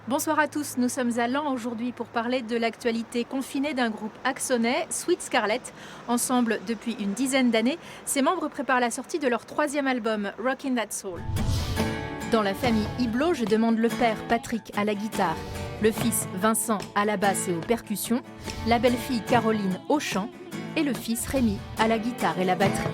Bonsoir à tous, nous sommes à Laon aujourd'hui pour parler de l'actualité confinée d'un groupe axonais, Sweet Scarlett. Ensemble depuis une dizaine d'années, ses membres préparent la sortie de leur troisième album, Rockin' That Soul. Dans la famille Iblo, je demande le père Patrick à la guitare, le fils Vincent à la basse et aux percussions, la belle-fille Caroline au chant et le fils Rémi à la guitare et la batterie.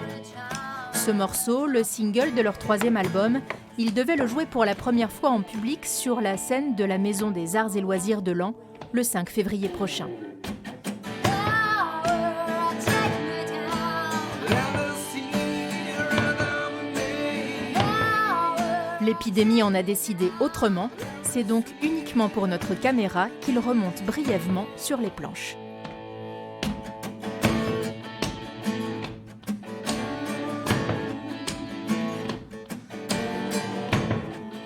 Ce morceau, le single de leur troisième album, ils devaient le jouer pour la première fois en public sur la scène de la Maison des Arts et Loisirs de Laon le 5 février prochain. L'épidémie en a décidé autrement, c'est donc uniquement pour notre caméra qu'il remonte brièvement sur les planches.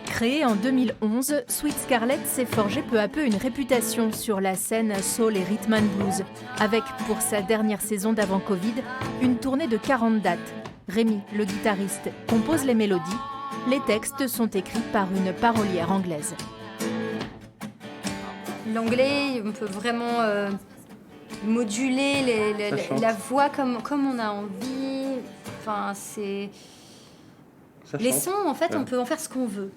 Créée en 2011, Sweet Scarlett s'est forgé peu à peu une réputation sur la scène soul et rhythm and blues, avec, pour sa dernière saison d'avant Covid, une tournée de 40 dates. Rémi, le guitariste, compose les mélodies. Les textes sont écrits par une parolière anglaise. L'anglais, on peut vraiment moduler la voix comme on a envie. Enfin, c'est... Les sons, en fait, on peut en faire ce qu'on veut.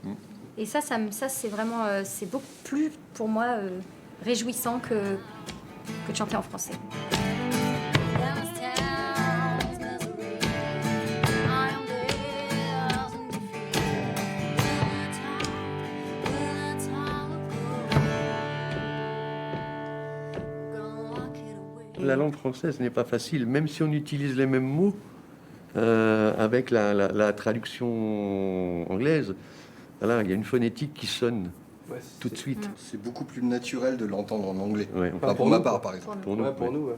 Et ça c'est vraiment, c'est beaucoup plus, pour moi, réjouissant que de chanter en français. La langue française n'est pas facile, même si on utilise les mêmes mots avec la traduction anglaise. Voilà, il y a une phonétique qui sonne tout de suite. C'est beaucoup plus naturel de l'entendre en anglais. Ouais, enfin, pour ma part, par exemple. Pour nous.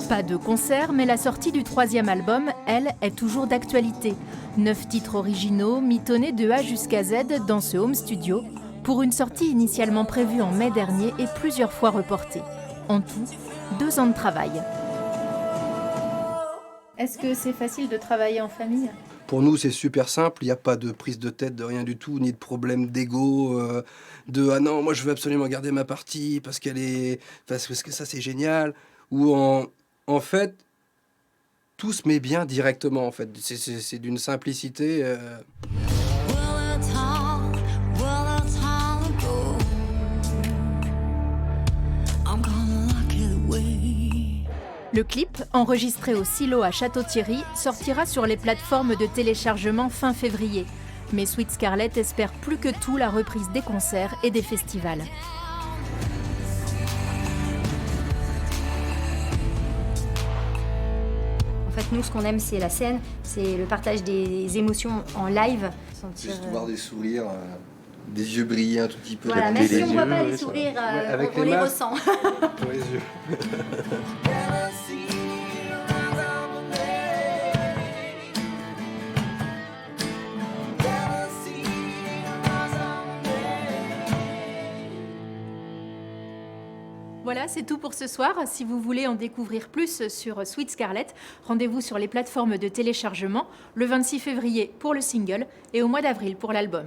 Pas de concert, mais la sortie du troisième album, elle, est toujours d'actualité. 9 titres originaux, mitonnés de A jusqu'à Z dans ce home studio, pour une sortie initialement prévue en mai dernier et plusieurs fois reportée. En tout, 2 ans de travail. Est-ce que c'est facile de travailler en famille ? Pour nous, c'est super simple. Il n'y a pas de prise de tête, de rien du tout, ni de problème d'ego, de « Ah non, moi je veux absolument garder ma partie parce que ça c'est génial ». Ou en fait, tout se met bien directement, en fait. C'est d'une simplicité... Le clip, enregistré au Silo à Château-Thierry, sortira sur les plateformes de téléchargement fin février. Mais Sweet Scarlett espère plus que tout la reprise des concerts et des festivals. En fait, nous, ce qu'on aime, c'est la scène, c'est le partage des émotions en live. Juste voir des sourires, des yeux briller un tout petit peu. Voilà, même si on ne voit pas les sourires, on les ressent. Pour les yeux. Voilà, c'est tout pour ce soir. Si vous voulez en découvrir plus sur Sweet Scarlett, rendez-vous sur les plateformes de téléchargement le 26 février pour le single et au mois d'avril pour l'album.